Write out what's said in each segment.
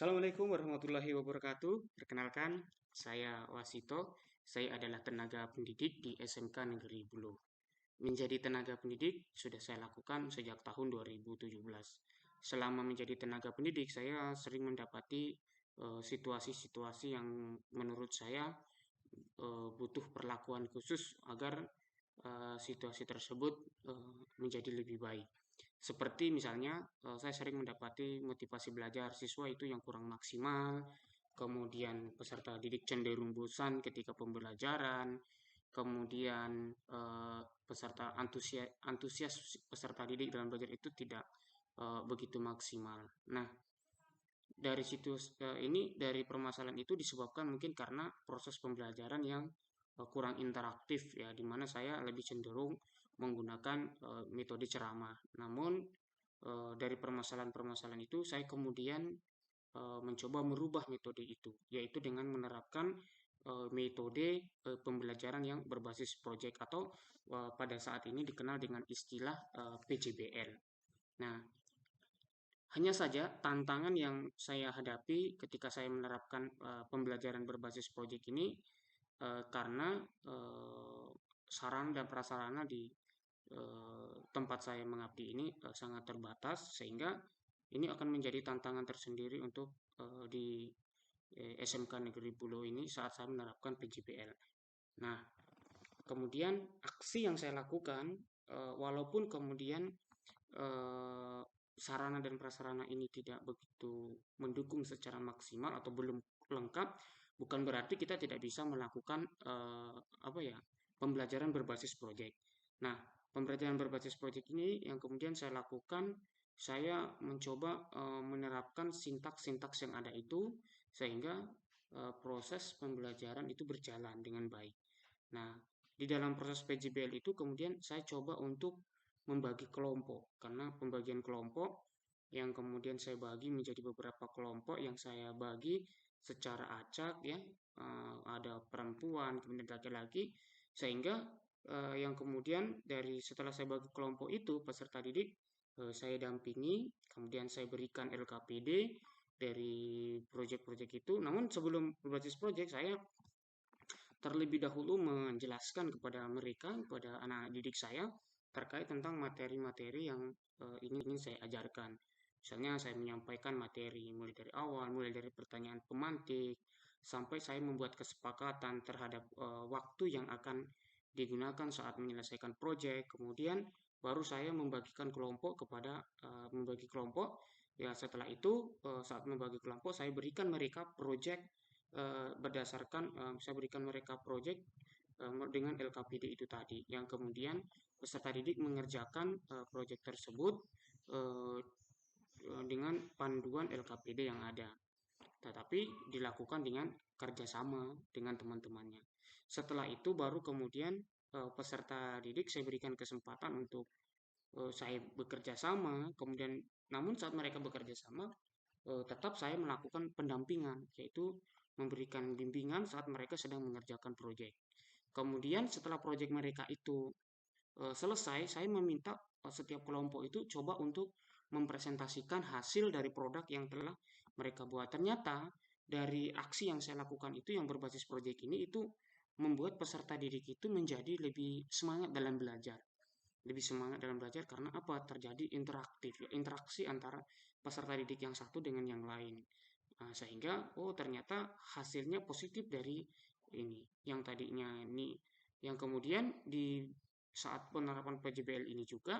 Assalamualaikum warahmatullahi wabarakatuh. Perkenalkan, saya Wasito. Saya adalah tenaga pendidik di SMK Negeri Bulu. Menjadi tenaga pendidik sudah saya lakukan sejak tahun 2017. Selama menjadi tenaga pendidik, saya sering mendapati situasi-situasi yang menurut saya butuh perlakuan khusus agar situasi tersebut menjadi lebih baik. Seperti misalnya, saya sering mendapati motivasi belajar siswa itu yang kurang maksimal, kemudian peserta didik cenderung bosan ketika pembelajaran, kemudian peserta antusias peserta didik dalam belajar itu tidak begitu maksimal. Nah, dari dari permasalahan itu disebabkan mungkin karena proses pembelajaran yang kurang interaktif ya, di mana saya lebih cenderung menggunakan metode ceramah. Namun dari permasalahan-permasalahan itu saya kemudian mencoba merubah metode itu, yaitu dengan menerapkan metode pembelajaran yang berbasis proyek atau pada saat ini dikenal dengan istilah PJBL. Nah, hanya saja tantangan yang saya hadapi ketika saya menerapkan pembelajaran berbasis proyek ini karena sarana dan prasarana di tempat saya mengabdi ini sangat terbatas, sehingga ini akan menjadi tantangan tersendiri untuk di SMK Negeri Pulau ini saat saya menerapkan PJBL. Nah, kemudian aksi yang saya lakukan, walaupun kemudian sarana dan prasarana ini tidak begitu mendukung secara maksimal atau belum lengkap, bukan berarti kita tidak bisa melakukan pembelajaran berbasis proyek. Nah, pembelajaran berbasis proyek ini yang kemudian saya lakukan, saya mencoba menerapkan sintaks-sintaks yang ada itu sehingga proses pembelajaran itu berjalan dengan baik. Nah, di dalam proses PJBL itu kemudian saya coba untuk membagi kelompok, karena pembagian kelompok yang kemudian saya bagi menjadi beberapa kelompok yang saya bagi secara acak ya, ada perempuan, kemudian laki-laki, sehingga yang kemudian setelah saya bagi kelompok itu peserta didik saya dampingi, kemudian saya berikan LKPD dari proyek-proyek itu. Namun sebelum berbasis proyek, saya terlebih dahulu menjelaskan kepada mereka, kepada anak didik saya terkait tentang materi-materi yang ingin saya ajarkan. Misalnya saya menyampaikan materi mulai dari awal, mulai dari pertanyaan pemantik, sampai saya membuat kesepakatan terhadap waktu yang akan digunakan saat menyelesaikan proyek. Kemudian baru saya membagikan kelompok membagi kelompok. Ya, setelah itu saat membagi kelompok saya berikan mereka proyek saya berikan mereka proyek dengan LKPD itu tadi, yang kemudian peserta didik mengerjakan proyek tersebut dengan panduan LKPD yang ada, tetapi dilakukan dengan kerjasama dengan teman-temannya. Setelah itu baru kemudian peserta didik saya berikan kesempatan untuk saya bekerja sama, kemudian namun saat mereka bekerja sama tetap saya melakukan pendampingan, yaitu memberikan bimbingan saat mereka sedang mengerjakan proyek. Kemudian setelah proyek mereka itu selesai, saya meminta setiap kelompok itu coba untuk mempresentasikan hasil dari produk yang telah mereka buat. Ternyata dari aksi yang saya lakukan itu yang berbasis proyek ini itu membuat peserta didik itu menjadi lebih semangat dalam belajar. Lebih semangat dalam belajar karena apa? Terjadi interaksi antara peserta didik yang satu dengan yang lain. Sehingga ternyata hasilnya positif dari ini. Yang tadinya ini, yang kemudian di saat penerapan PJBL ini juga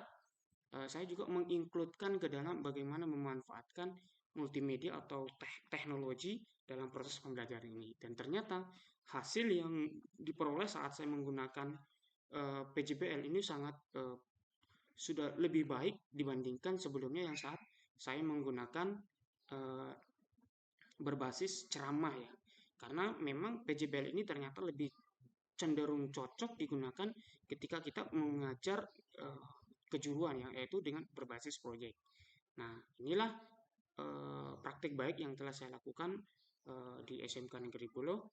saya juga menginkludkan ke dalam bagaimana memanfaatkan multimedia atau teknologi dalam proses pembelajaran ini. Dan ternyata hasil yang diperoleh saat saya menggunakan PJBL ini sangat sudah lebih baik dibandingkan sebelumnya yang saat saya menggunakan berbasis ceramah ya. Karena memang PJBL ini ternyata lebih cenderung cocok digunakan ketika kita mengajar kejuruan ya, yaitu dengan berbasis proyek. Nah, inilah praktik baik yang telah saya lakukan di SMK Negeri Pulau.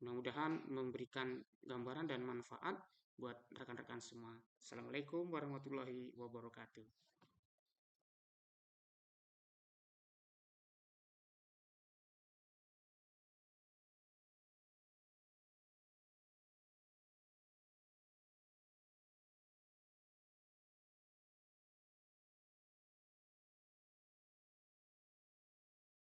Mudah-mudahan memberikan gambaran dan manfaat buat rekan-rekan semua. Assalamualaikum warahmatullahi wabarakatuh.